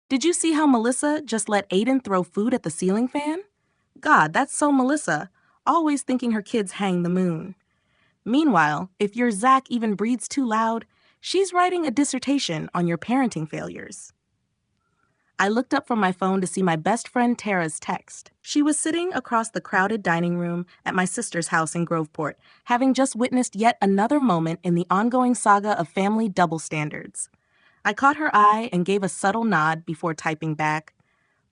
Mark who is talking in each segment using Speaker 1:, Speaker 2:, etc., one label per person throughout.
Speaker 1: Did you see how Melissa just let Aiden throw food at the ceiling fan? God, that's so Melissa, always thinking her kids hang the moon. Meanwhile, if your Zach even breathes too loud, she's writing a dissertation on your parenting failures. I looked up from my phone to see my best friend Tara's text. She was sitting across the crowded dining room at my sister's house in Groveport, having just witnessed yet another moment in the ongoing saga of family double standards. I caught her eye and gave a subtle nod before typing back,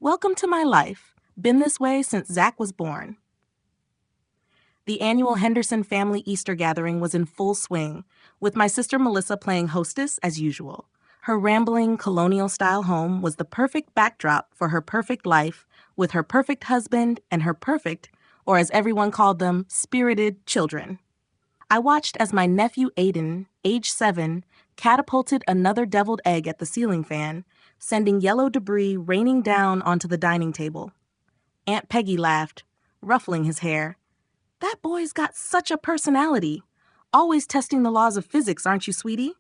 Speaker 1: "Welcome to my life. Been this way since Zach was born." The annual Henderson family Easter gathering was in full swing, with my sister Melissa playing hostess as usual. Her rambling, colonial-style home was the perfect backdrop for her perfect life, with her perfect husband and her perfect, or as everyone called them, spirited children. I watched as my nephew Aiden, age 7, catapulted another deviled egg at the ceiling fan, sending yellow debris raining down onto the dining table. Aunt Peggy laughed, ruffling his hair. "That boy's got such a personality. Always testing the laws of physics, aren't you, sweetie?"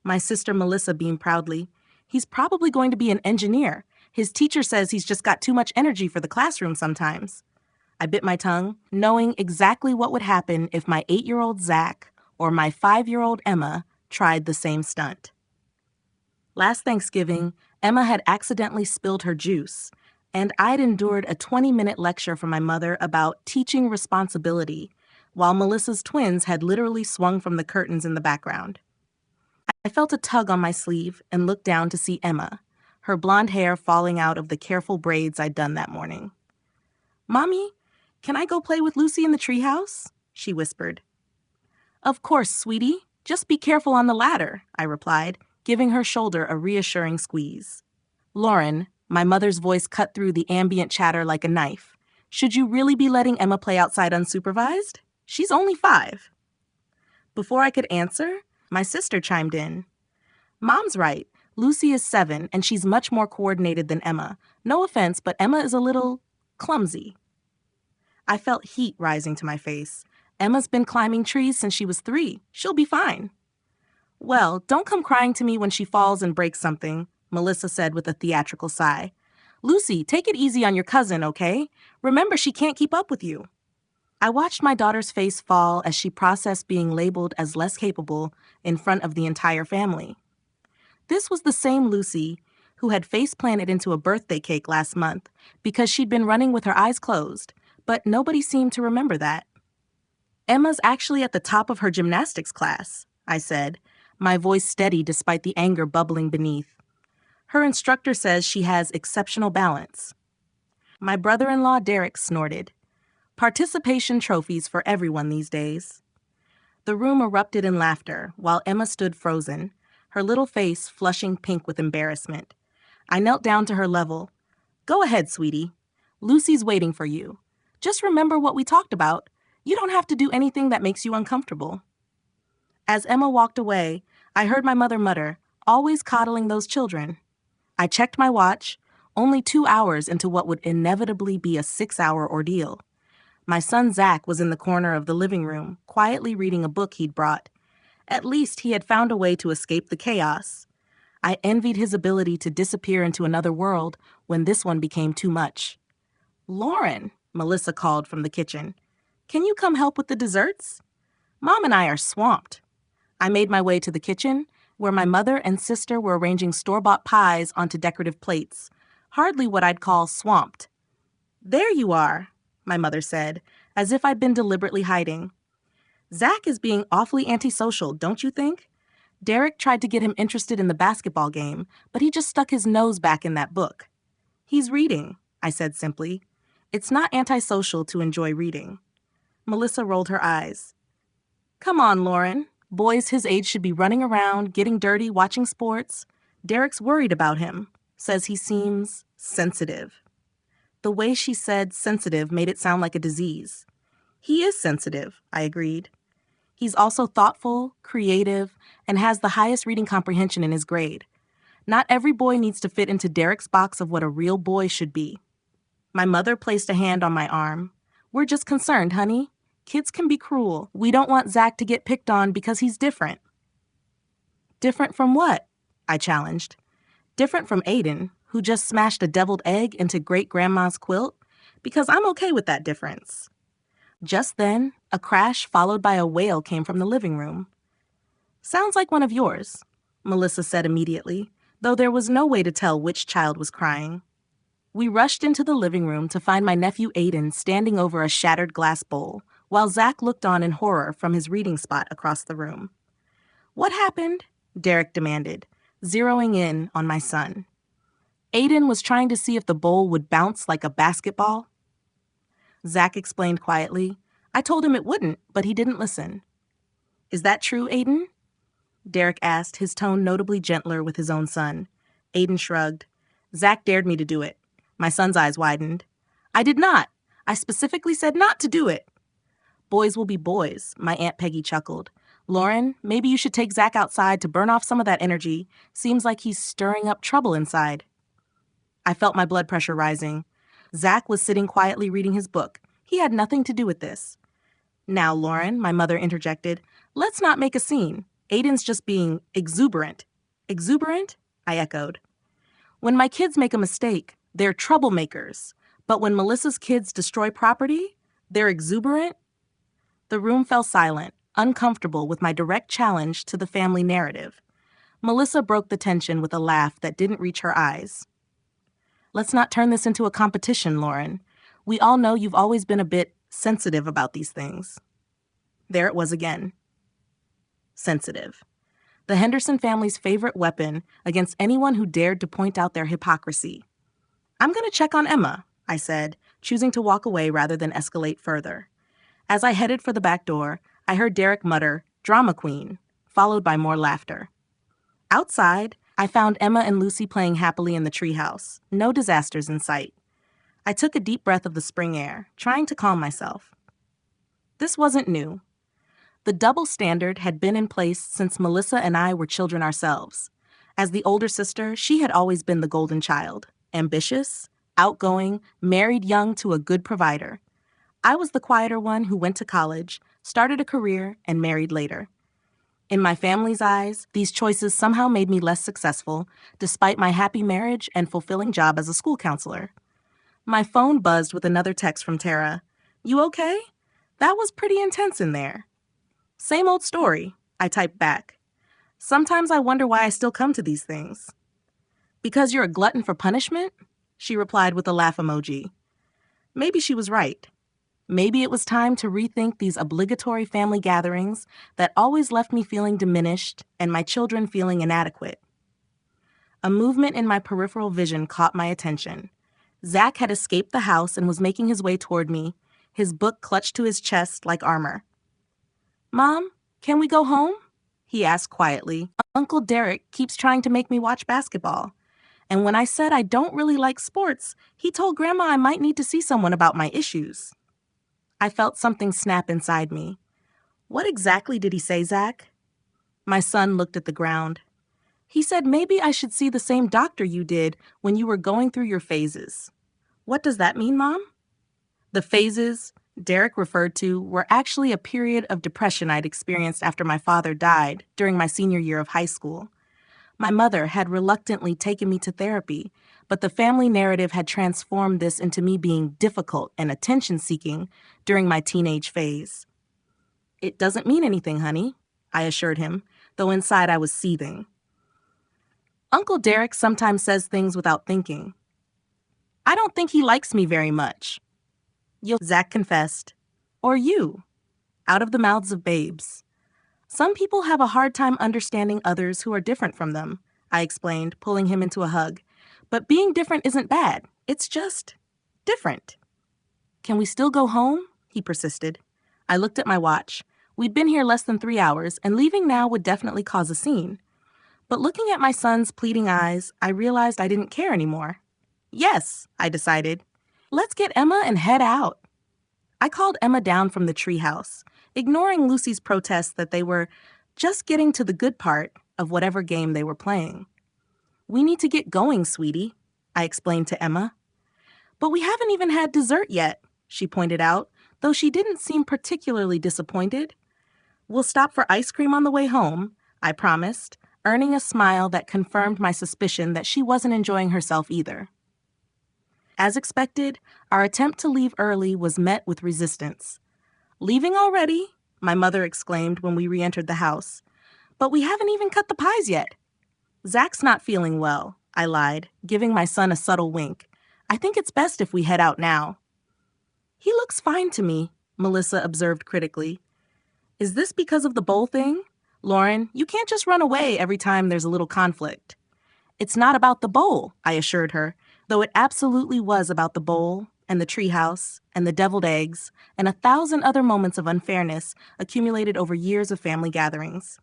Speaker 1: My sister Melissa beamed proudly. "He's probably going to be an engineer. His teacher says he's just got too much energy for the classroom sometimes." I bit my tongue, knowing exactly what would happen if my 8-year-old Zach or my 5-year-old Emma tried the same stunt. Last Thanksgiving, Emma had accidentally spilled her juice, and I'd endured a 20-minute lecture from my mother about teaching responsibility, while Melissa's twins had literally swung from the curtains in the background. I felt a tug on my sleeve and looked down to see Emma, her blonde hair falling out of the careful braids I'd done that morning. "Mommy, can I go play with Lucy in the treehouse?" she whispered. "Of course, sweetie. Just be careful on the ladder," I replied, giving her shoulder a reassuring squeeze. "Lauren," my mother's voice cut through the ambient chatter like a knife, "should you really be letting Emma play outside unsupervised? She's only 5. Before I could answer, my sister chimed in. "Mom's right. Lucy is 7, and she's much more coordinated than Emma. No offense, but Emma is a little clumsy." I felt heat rising to my face. "Emma's been climbing trees since she was 3. She'll be fine." "Well, don't come crying to me when she falls and breaks something," Melissa said with a theatrical sigh. "Lucy, take it easy on your cousin, okay? Remember, she can't keep up with you." I watched my daughter's face fall as she processed being labeled as less capable in front of the entire family. This was the same Lucy who had face-planted into a birthday cake last month because she'd been running with her eyes closed, but nobody seemed to remember that. "Emma's actually at the top of her gymnastics class," I said, my voice steady despite the anger bubbling beneath. "Her instructor says she has exceptional balance." My brother-in-law Derek snorted. Participation trophies for everyone these days. The room erupted in laughter while Emma stood frozen, her little face flushing pink with embarrassment. I knelt down to her level. "Go ahead, sweetie. Lucy's waiting for you. Just remember what we talked about. You don't have to do anything that makes you uncomfortable." As Emma walked away, I heard my mother mutter, "Always coddling those children." I checked my watch, only 2 hours into what would inevitably be a 6-hour ordeal. My son Zach was in the corner of the living room, quietly reading a book he'd brought. At least he had found a way to escape the chaos. I envied his ability to disappear into another world when this one became too much. "Lauren," Melissa called from the kitchen, "can you come help with the desserts? Mom and I are swamped." I made my way to the kitchen, where my mother and sister were arranging store-bought pies onto decorative plates, hardly what I'd call swamped. "There you are," my mother said, as if I'd been deliberately hiding. "Zach is being awfully antisocial, don't you think? Derek tried to get him interested in the basketball game, but he just stuck his nose back in that book." "He's reading," I said simply. "It's not antisocial to enjoy reading." Melissa rolled her eyes. "Come on, Lauren. Boys his age should be running around, getting dirty, watching sports. Derek's worried about him. Says he seems sensitive." The way she said sensitive made it sound like a disease. "He is sensitive," I agreed. "He's also thoughtful, creative, and has the highest reading comprehension in his grade. Not every boy needs to fit into Derek's box of what a real boy should be." My mother placed a hand on my arm. "We're just concerned, honey. Kids can be cruel. We don't want Zach to get picked on because he's different." "Different from what?" I challenged. "Different from Aiden, who just smashed a deviled egg into great-grandma's quilt? Because I'm okay with that difference. Just then, a crash followed by a wail came from the living room. Sounds like one of yours, Melissa said immediately, though there was no way to tell which child was crying. We rushed into the living room to find my nephew Aiden standing over a shattered glass bowl, while Zach looked on in horror from his reading spot across the room. What happened? Derek demanded, zeroing in on my son. Aiden was trying to see if the bowl would bounce like a basketball. Zach explained quietly. I told him it wouldn't, but he didn't listen. Is that true, Aiden? Derek asked, his tone notably gentler with his own son. Aiden shrugged. Zach dared me to do it. My son's eyes widened. I did not. I specifically said not to do it. Boys will be boys, my Aunt Peggy chuckled. Lauren, maybe you should take Zach outside to burn off some of that energy. Seems like he's stirring up trouble inside. I felt my blood pressure rising. Zach was sitting quietly reading his book. He had nothing to do with this. Now, Lauren, my mother interjected, let's not make a scene. Aiden's just being exuberant. Exuberant? I echoed. When my kids make a mistake, they're troublemakers. But when Melissa's kids destroy property, they're exuberant? The room fell silent, uncomfortable with my direct challenge to the family narrative. Melissa broke the tension with a laugh that didn't reach her eyes. Let's not turn this into a competition, Lauren. We all know you've always been a bit sensitive about these things. There it was again. Sensitive. The Henderson family's favorite weapon against anyone who dared to point out their hypocrisy. I'm going to check on Emma, I said, choosing to walk away rather than escalate further. As I headed for the back door, I heard Derek mutter, "Drama queen," followed by more laughter. Outside, I found Emma and Lucy playing happily in the treehouse. No disasters in sight. I took a deep breath of the spring air, trying to calm myself. This wasn't new. The double standard had been in place since Melissa and I were children ourselves. As the older sister, she had always been the golden child, ambitious, outgoing, married young to a good provider. I was the quieter one who went to college, started a career, and married later. In my family's eyes, these choices somehow made me less successful, despite my happy marriage and fulfilling job as a school counselor. My phone buzzed with another text from Tara. You okay? That was pretty intense in there. Same old story, I typed back. Sometimes I wonder why I still come to these things. Because you're a glutton for punishment? She replied with a laugh emoji. Maybe she was right. Maybe it was time to rethink these obligatory family gatherings that always left me feeling diminished and my children feeling inadequate. A movement in my peripheral vision caught my attention. Zach had escaped the house and was making his way toward me, his book clutched to his chest like armor. Mom, can we go home? He asked quietly. Uncle Derek keeps trying to make me watch basketball. And when I said I don't really like sports, he told Grandma I might need to see someone about my issues. I felt something snap inside me. What exactly did he say, Zach? My son looked at the ground. He said maybe I should see the same doctor you did when you were going through your phases. What does that mean, Mom? The phases Derek referred to were actually a period of depression I'd experienced after my father died during my senior year of high school. My mother had reluctantly taken me to therapy, but the family narrative had transformed this into me being difficult and attention-seeking during my teenage phase. It doesn't mean anything, honey, I assured him, though inside I was seething. Uncle Derek sometimes says things without thinking. I don't think he likes me very much. Zach confessed. Or you, out of the mouths of babes. Some people have a hard time understanding others who are different from them, I explained, pulling him into a hug. But being different isn't bad. It's just different. Can we still go home? He persisted. I looked at my watch. We'd been here less than 3 hours, and leaving now would definitely cause a scene. But looking at my son's pleading eyes, I realized I didn't care anymore. Yes, I decided. Let's get Emma and head out. I called Emma down from the treehouse, ignoring Lucy's protests that they were just getting to the good part of whatever game they were playing. We need to get going, sweetie, I explained to Emma. But we haven't even had dessert yet, she pointed out, though she didn't seem particularly disappointed. We'll stop for ice cream on the way home, I promised, earning a smile that confirmed my suspicion that she wasn't enjoying herself either. As expected, our attempt to leave early was met with resistance. "Leaving already?" my mother exclaimed when we re-entered the house. "But we haven't even cut the pies yet." "Zach's not feeling well," I lied, giving my son a subtle wink. "I think it's best if we head out now." "He looks fine to me," Melissa observed critically. "Is this because of the bowl thing? Lauren, you can't just run away every time there's a little conflict." "It's not about the bowl," I assured her, though it absolutely was about the bowl and the treehouse and the deviled eggs and 1,000 other moments of unfairness accumulated over years of family gatherings.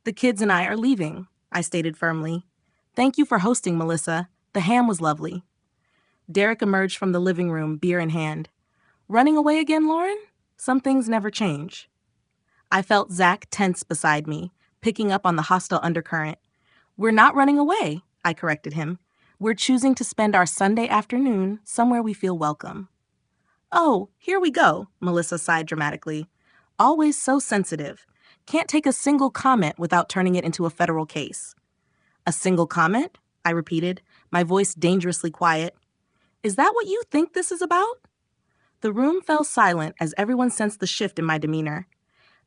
Speaker 1: "The kids and I are leaving," I stated firmly. "Thank you for hosting, Melissa. The ham was lovely." Derek emerged from the living room, beer in hand. "Running away again, Lauren? Some things never change." I felt Zach tense beside me, picking up on the hostile undercurrent. "We're not running away," I corrected him. "We're choosing to spend our Sunday afternoon somewhere we feel welcome." "Oh, here we go," Melissa sighed dramatically. "Always so sensitive. Can't take a single comment without turning it into a federal case." "A single comment?" I repeated, my voice dangerously quiet. "Is that what you think this is about?" The room fell silent as everyone sensed the shift in my demeanor.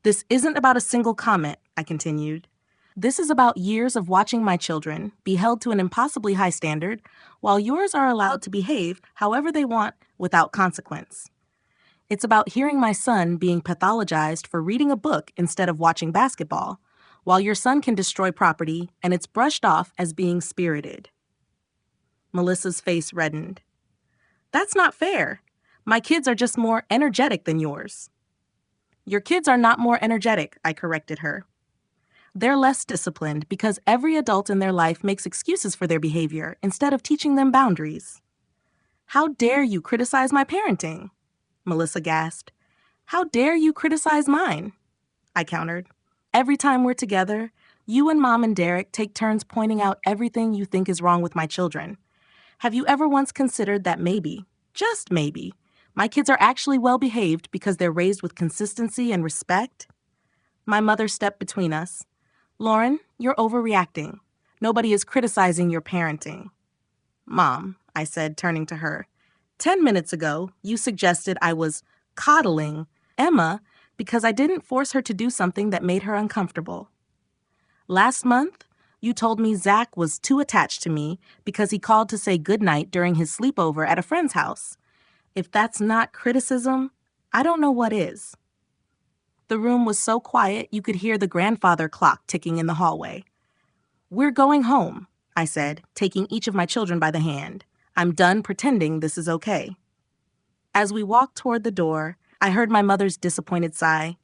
Speaker 1: "This isn't about a single comment," I continued. "This is about years of watching my children be held to an impossibly high standard, while yours are allowed to behave however they want without consequence. It's about hearing my son being pathologized for reading a book instead of watching basketball, while your son can destroy property and it's brushed off as being spirited." Melissa's face reddened. "That's not fair. My kids are just more energetic than yours." "Your kids are not more energetic," I corrected her. "They're less disciplined because every adult in their life makes excuses for their behavior instead of teaching them boundaries." "How dare you criticize my parenting?" Melissa gasped. "How dare you criticize mine?" I countered. "Every time we're together, you and Mom and Derek take turns pointing out everything you think is wrong with my children. Have you ever once considered that maybe, just maybe, my kids are actually well behaved because they're raised with consistency and respect?" My mother stepped between us. "Lauren, you're overreacting. Nobody is criticizing your parenting." "Mom," I said, turning to her, 10 minutes ago, you suggested I was coddling Emma because I didn't force her to do something that made her uncomfortable. Last month, you told me Zach was too attached to me because he called to say goodnight during his sleepover at a friend's house. If that's not criticism, I don't know what is." The room was so quiet you could hear the grandfather clock ticking in the hallway. "We're going home," I said, taking each of my children by the hand. "I'm done pretending this is okay." As we walked toward the door, I heard my mother's disappointed sigh.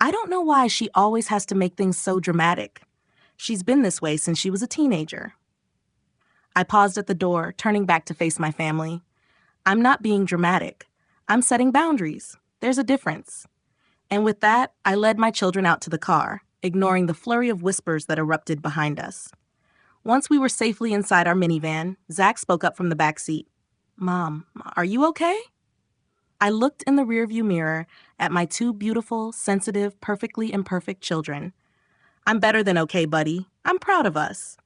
Speaker 1: "I don't know why she always has to make things so dramatic. She's been this way since she was a teenager." I paused at the door, turning back to face my family. "I'm not being dramatic. I'm setting boundaries. There's a difference." And with that, I led my children out to the car, ignoring the flurry of whispers that erupted behind us. Once we were safely inside our minivan, Zach spoke up from the back seat. "Mom, are you okay?" I looked in the rearview mirror at my two beautiful, sensitive, perfectly imperfect children. "I'm better than okay, buddy. I'm proud of us."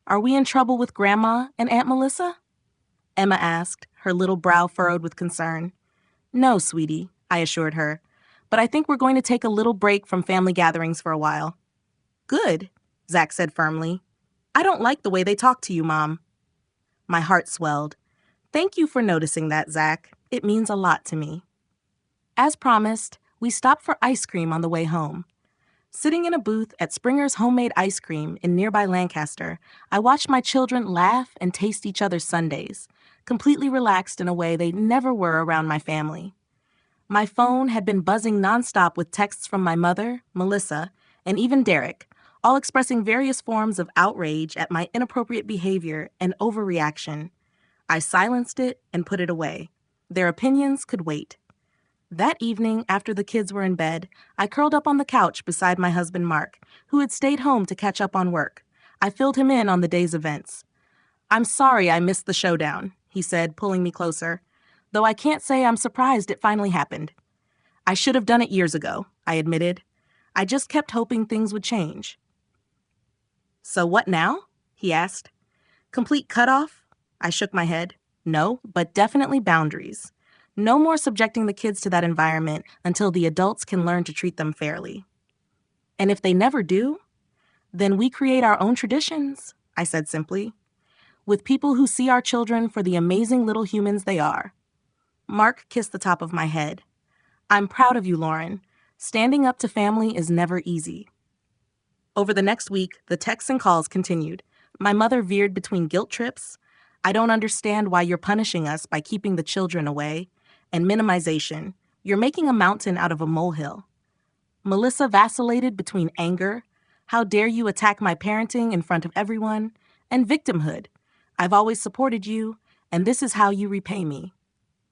Speaker 1: "Are we in trouble with Grandma and Aunt Melissa?" Emma asked, her little brow furrowed with concern. "No, sweetie," I assured her. "But I think we're going to take a little break from family gatherings for a while." "Good," Zach said firmly. "I don't like the way they talk to you, Mom." My heart swelled. "Thank you for noticing that, Zach. It means a lot to me." As promised, we stopped for ice cream on the way home. Sitting in a booth at Springer's Homemade Ice Cream in nearby Lancaster, I watched my children laugh and taste each other's sundaes, completely relaxed in a way they never were around my family. My phone had been buzzing nonstop with texts from my mother, Melissa, and even Derek, all expressing various forms of outrage at my inappropriate behavior and overreaction. I silenced it and put it away. Their opinions could wait. That evening, after the kids were in bed, I curled up on the couch beside my husband Mark, who had stayed home to catch up on work. I filled him in on the day's events. "I'm sorry I missed the showdown," he said, pulling me closer. "Though I can't say I'm surprised it finally happened." "I should have done it years ago," I admitted. "I just kept hoping things would change." So what now? He asked. Complete cutoff? I shook my head. No, but definitely boundaries. No more subjecting the kids to that environment until the adults can learn to treat them fairly. And if they never do, then we create our own traditions, I said simply, with people who see our children for the amazing little humans they are. Mark kissed the top of my head. I'm proud of you, Lauren. Standing up to family is never easy. Over the next week, the texts and calls continued. My mother veered between guilt trips, I don't understand why you're punishing us by keeping the children away, and minimization, you're making a mountain out of a molehill. Melissa vacillated between anger, how dare you attack my parenting in front of everyone, and victimhood, I've always supported you, and this is how you repay me.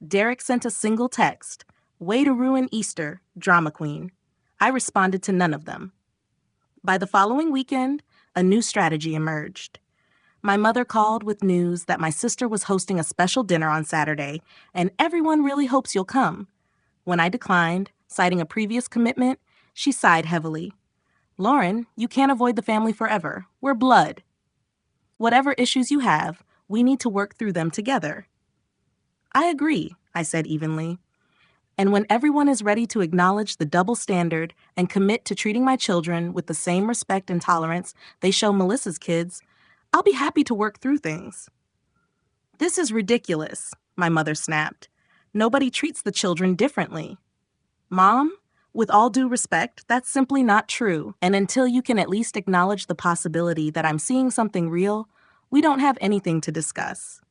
Speaker 1: Derek sent a single text, way to ruin Easter, drama queen. I responded to none of them. By the following weekend, a new strategy emerged. My mother called with news that my sister was hosting a special dinner on Saturday, and everyone really hopes you'll come. When I declined, citing a previous commitment, she sighed heavily. Lauren, you can't avoid the family forever. We're blood. Whatever issues you have, we need to work through them together. I agree, I said evenly. And when everyone is ready to acknowledge the double standard and commit to treating my children with the same respect and tolerance they show Melissa's kids, I'll be happy to work through things. This is ridiculous, my mother snapped. Nobody treats the children differently. Mom, with all due respect, that's simply not true. And until you can at least acknowledge the possibility that I'm seeing something real, we don't have anything to discuss.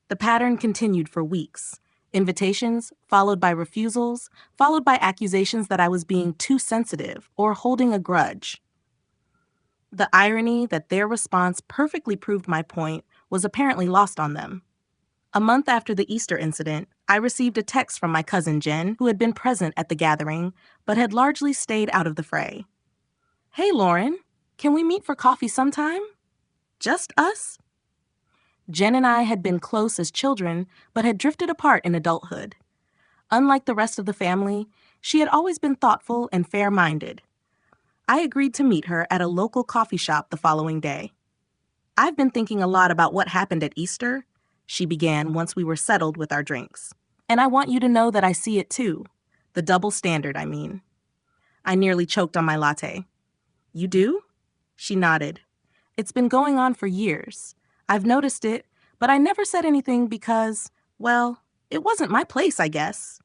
Speaker 1: The pattern continued for weeks. Invitations, followed by refusals, followed by accusations that I was being too sensitive or holding a grudge. The irony that their response perfectly proved my point was apparently lost on them. A month after the Easter incident, I received a text from my cousin Jen, who had been present at the gathering, but had largely stayed out of the fray. Hey, Lauren, can we meet for coffee sometime? Just us? Jen and I had been close as children, but had drifted apart in adulthood. Unlike the rest of the family, she had always been thoughtful and fair-minded. I agreed to meet her at a local coffee shop the following day. I've been thinking a lot about what happened at Easter, she began once we were settled with our drinks. And I want you to know that I see it too. The double standard, I mean. I nearly choked on my latte. You do? She nodded. It's been going on for years. I've noticed it, but I never said anything because, well, it wasn't my place, I guess.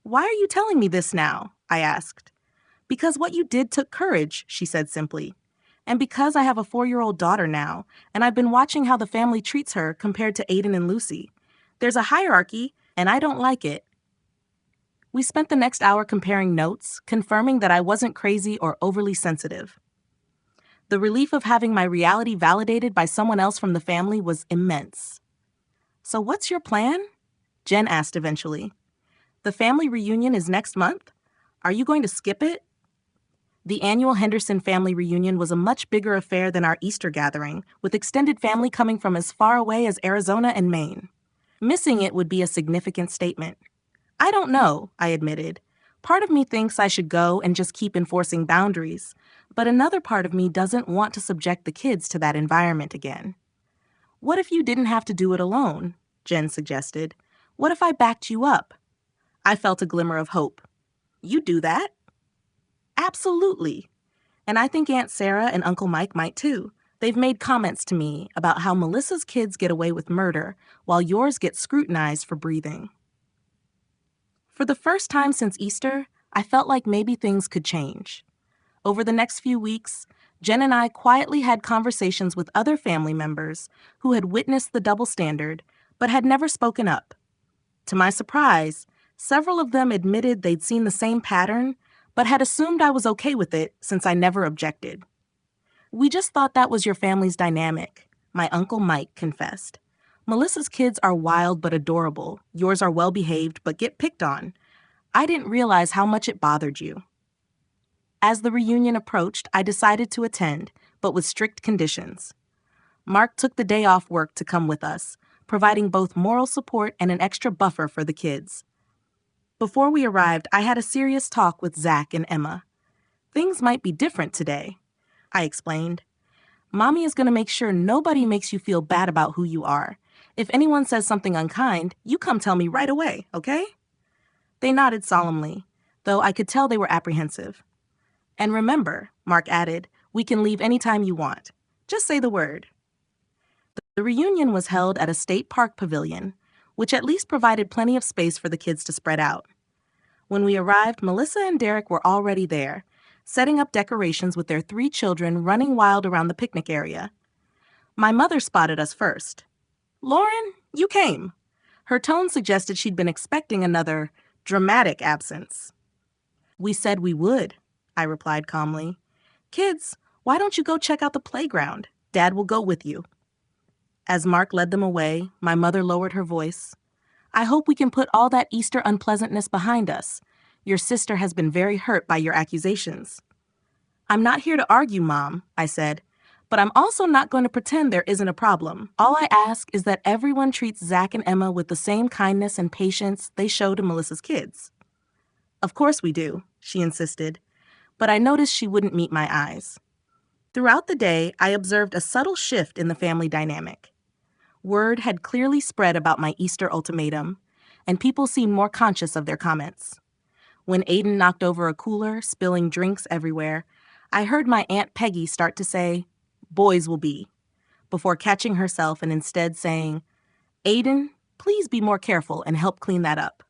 Speaker 1: Why are you telling me this now? I asked. Because what you did took courage, she said simply. And because I have a 4-year-old daughter now, and I've been watching how the family treats her compared to Aiden and Lucy. There's a hierarchy, and I don't like it. We spent the next hour comparing notes, confirming that I wasn't crazy or overly sensitive. The relief of having my reality validated by someone else from the family was immense. So what's your plan? Jen asked eventually. The family reunion is next month? Are you going to skip it? The annual Henderson family reunion was a much bigger affair than our Easter gathering, with extended family coming from as far away as Arizona and Maine. Missing it would be a significant statement. I don't know, I admitted. Part of me thinks I should go and just keep enforcing boundaries, but another part of me doesn't want to subject the kids to that environment again. What if you didn't have to do it alone? Jen suggested. What if I backed you up? I felt a glimmer of hope. You do that? Absolutely. And I think Aunt Sarah and Uncle Mike might too. They've made comments to me about how Melissa's kids get away with murder while yours get scrutinized for breathing. For the first time since Easter, I felt like maybe things could change. Over the next few weeks, Jen and I quietly had conversations with other family members who had witnessed the double standard but had never spoken up. To my surprise, several of them admitted they'd seen the same pattern but had assumed I was okay with it since I never objected. We just thought that was your family's dynamic, my Uncle Mike confessed. Melissa's kids are wild but adorable. Yours are well-behaved but get picked on. I didn't realize how much it bothered you. As the reunion approached, I decided to attend, but with strict conditions. Mark took the day off work to come with us, providing both moral support and an extra buffer for the kids. Before we arrived, I had a serious talk with Zach and Emma. Things might be different today, I explained. Mommy is going to make sure nobody makes you feel bad about who you are. If anyone says something unkind, you come tell me right away, okay? They nodded solemnly, though I could tell they were apprehensive. And remember, Mark added, we can leave anytime you want. Just say the word. The reunion was held at a state park pavilion, which at least provided plenty of space for the kids to spread out. When we arrived, Melissa and Derek were already there, setting up decorations with their 3 children running wild around the picnic area. My mother spotted us first. Lauren, you came. Her tone suggested she'd been expecting another dramatic absence. We said we would, I replied calmly. Kids, why don't you go check out the playground? Dad will go with you. As Mark led them away, my mother lowered her voice. I hope we can put all that Easter unpleasantness behind us. Your sister has been very hurt by your accusations. I'm not here to argue, Mom, I said, but I'm also not going to pretend there isn't a problem. All I ask is that everyone treats Zach and Emma with the same kindness and patience they show to Melissa's kids. Of course we do, she insisted, but I noticed she wouldn't meet my eyes. Throughout the day, I observed a subtle shift in the family dynamic. Word had clearly spread about my Easter ultimatum, and people seemed more conscious of their comments. When Aiden knocked over a cooler, spilling drinks everywhere, I heard my Aunt Peggy start to say, "Boys will be," before catching herself and instead saying, "Aiden, please be more careful and help clean that up."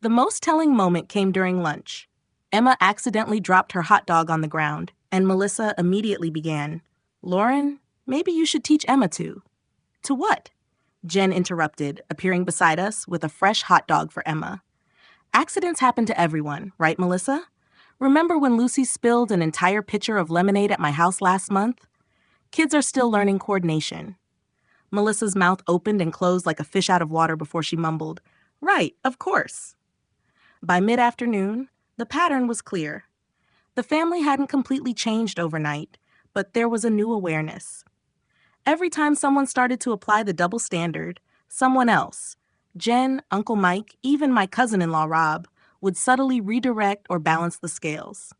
Speaker 1: The most telling moment came during lunch. Emma accidentally dropped her hot dog on the ground, and Melissa immediately began, "Lauren, maybe you should teach Emma to." "To what?" Jen interrupted, appearing beside us with a fresh hot dog for Emma. "Accidents happen to everyone, right, Melissa? Remember when Lucy spilled an entire pitcher of lemonade at my house last month? Kids are still learning coordination." Melissa's mouth opened and closed like a fish out of water before she mumbled, "Right, of course." By mid-afternoon, the pattern was clear. The family hadn't completely changed overnight, but there was a new awareness. Every time someone started to apply the double standard, someone else, Jen, Uncle Mike, even my cousin-in-law Rob, would subtly redirect or balance the scales.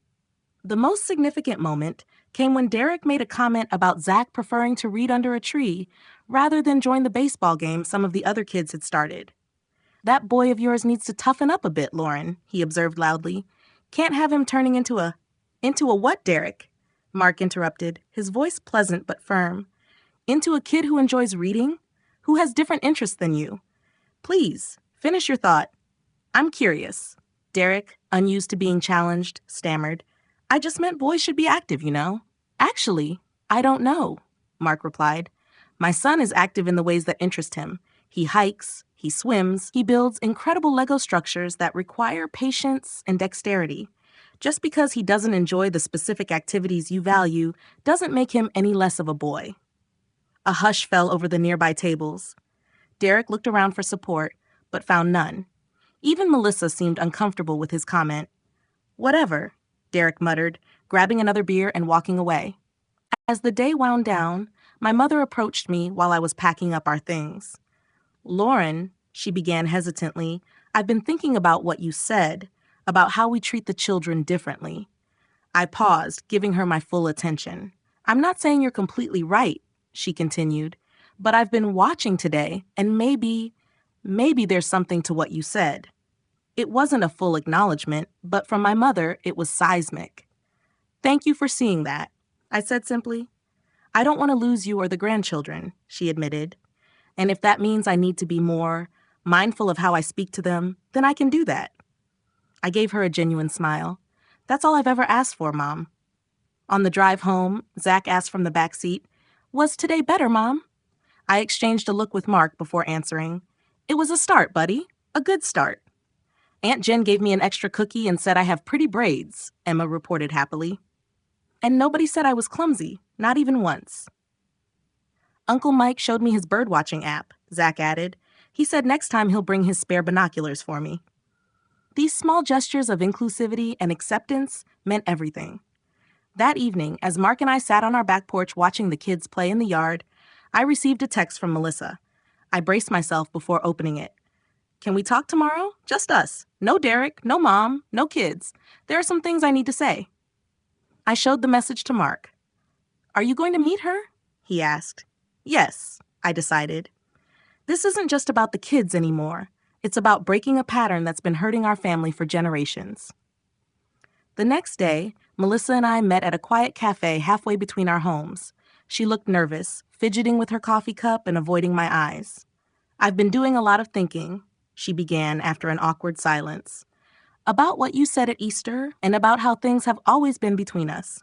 Speaker 1: The most significant moment came when Derek made a comment about Zach preferring to read under a tree rather than join the baseball game some of the other kids had started. "That boy of yours needs to toughen up a bit, Lauren," he observed loudly. "Can't have him turning into a what, Derek?" Mark interrupted, his voice pleasant but firm. "Into a kid who enjoys reading? Who has different interests than you? Please, finish your thought." "I'm curious." Derek, unused to being challenged, stammered. "I just meant boys should be active, you know." "Actually, I don't know," Mark replied. "My son is active in the ways that interest him. He hikes, he swims, he builds incredible Lego structures that require patience and dexterity. Just because he doesn't enjoy the specific activities you value doesn't make him any less of a boy." A hush fell over the nearby tables. Derek looked around for support, but found none. Even Melissa seemed uncomfortable with his comment. "Whatever," Derek muttered, grabbing another beer and walking away. As the day wound down, my mother approached me while I was packing up our things. "Lauren," she began hesitantly, "I've been thinking about what you said, about how we treat the children differently." I paused, giving her my full attention. "I'm not saying you're completely right," she continued, "but I've been watching today, and maybe there's something to what you said." It wasn't a full acknowledgement, but from my mother, it was seismic. "Thank you for seeing that," I said simply. "I don't want to lose you or the grandchildren," she admitted. "And if that means I need to be more mindful of how I speak to them, then I can do that." I gave her a genuine smile. "That's all I've ever asked for, Mom." On the drive home, Zach asked from the back seat, "Was today better, Mom?" I exchanged a look with Mark before answering, "It was a start, buddy. A good start." "Aunt Jen gave me an extra cookie and said I have pretty braids," Emma reported happily. "And nobody said I was clumsy, not even once." "Uncle Mike showed me his birdwatching app," Zach added. "He said next time he'll bring his spare binoculars for me." These small gestures of inclusivity and acceptance meant everything. That evening, as Mark and I sat on our back porch watching the kids play in the yard, I received a text from Melissa. I braced myself before opening it. "Can we talk tomorrow? Just us. No Derek, no Mom, no kids. There are some things I need to say." I showed the message to Mark. Are you going to meet her? He asked. Yes, I decided. This isn't just about the kids anymore. It's about breaking a pattern that's been hurting our family for generations. The next day, Melissa and I met at a quiet cafe halfway between our homes. She looked nervous, fidgeting with her coffee cup and avoiding my eyes. I've been doing a lot of thinking, she began after an awkward silence, about what you said at Easter and about how things have always been between us.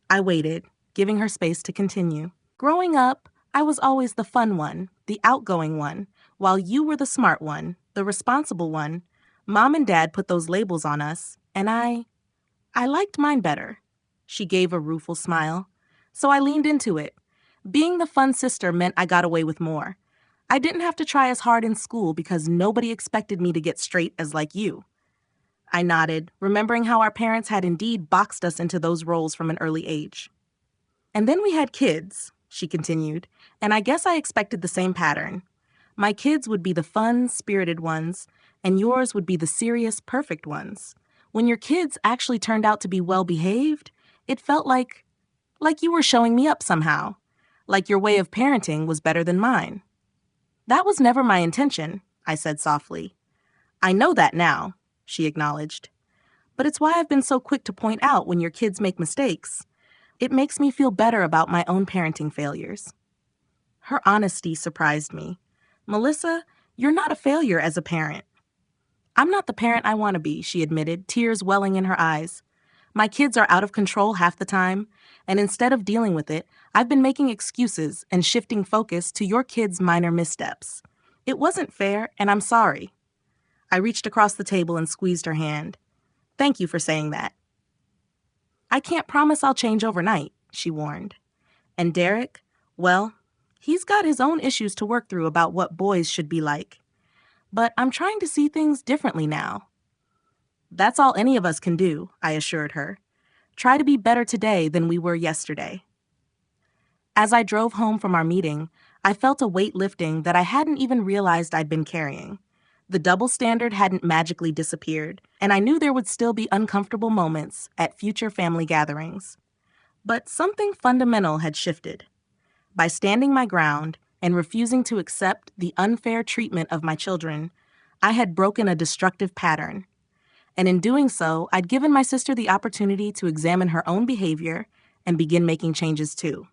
Speaker 1: I waited, giving her space to continue. Growing up, I was always the fun one, the outgoing one, while you were the smart one, the responsible one. Mom and Dad put those labels on us, and I liked mine better. She gave a rueful smile. So I leaned into it. Being the fun sister meant I got away with more. I didn't have to try as hard in school because nobody expected me to get straight as like you. I nodded, remembering how our parents had indeed boxed us into those roles from an early age. And then we had kids, she continued, and I guess I expected the same pattern. My kids would be the fun, spirited ones, and yours would be the serious, perfect ones. When your kids actually turned out to be well-behaved, it felt like you were showing me up somehow, like your way of parenting was better than mine. That was never my intention, I said softly. I know that now, she acknowledged. But it's why I've been so quick to point out when your kids make mistakes. It makes me feel better about my own parenting failures. Her honesty surprised me. Melissa, you're not a failure as a parent. I'm not the parent I want to be, she admitted, tears welling in her eyes. My kids are out of control half the time, and instead of dealing with it, I've been making excuses and shifting focus to your kids' minor missteps. It wasn't fair, and I'm sorry. I reached across the table and squeezed her hand. Thank you for saying that. I can't promise I'll change overnight, she warned. And Derek, well, he's got his own issues to work through about what boys should be like. But I'm trying to see things differently now. That's all any of us can do, I assured her. Try to be better today than we were yesterday. As I drove home from our meeting, I felt a weight lifting that I hadn't even realized I'd been carrying. The double standard hadn't magically disappeared, and I knew there would still be uncomfortable moments at future family gatherings. But something fundamental had shifted. By standing my ground and refusing to accept the unfair treatment of my children, I had broken a destructive pattern. And in doing so, I'd given my sister the opportunity to examine her own behavior and begin making changes too.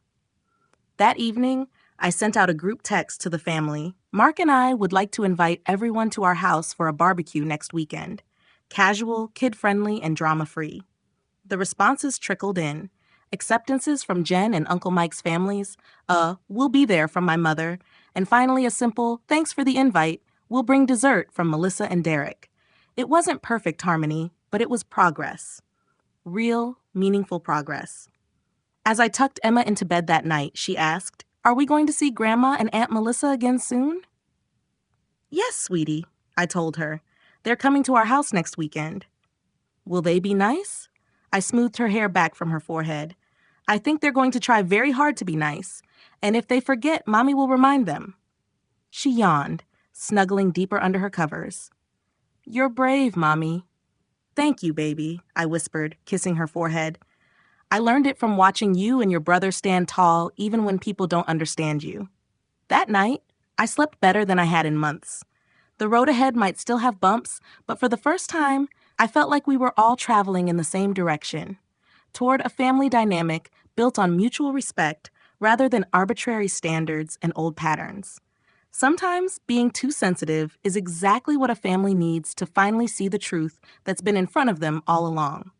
Speaker 1: That evening, I sent out a group text to the family. Mark and I would like to invite everyone to our house for a barbecue next weekend. Casual, kid-friendly, and drama-free. The responses trickled in. Acceptances from Jen and Uncle Mike's families, we'll be there from my mother, and finally a simple, thanks for the invite, we'll bring dessert from Melissa and Derek. It wasn't perfect harmony, but it was progress. Real, meaningful progress. As I tucked Emma into bed that night, she asked, are we going to see Grandma and Aunt Melissa again soon? Yes, sweetie, I told her. They're coming to our house next weekend. Will they be nice? I smoothed her hair back from her forehead. I think they're going to try very hard to be nice, and if they forget, Mommy will remind them. She yawned, snuggling deeper under her covers. You're brave, Mommy. Thank you, baby, I whispered, kissing her forehead. I learned it from watching you and your brother stand tall even when people don't understand you. That night, I slept better than I had in months. The road ahead might still have bumps, but for the first time, I felt like we were all traveling in the same direction, toward a family dynamic built on mutual respect rather than arbitrary standards and old patterns. Sometimes being too sensitive is exactly what a family needs to finally see the truth that's been in front of them all along.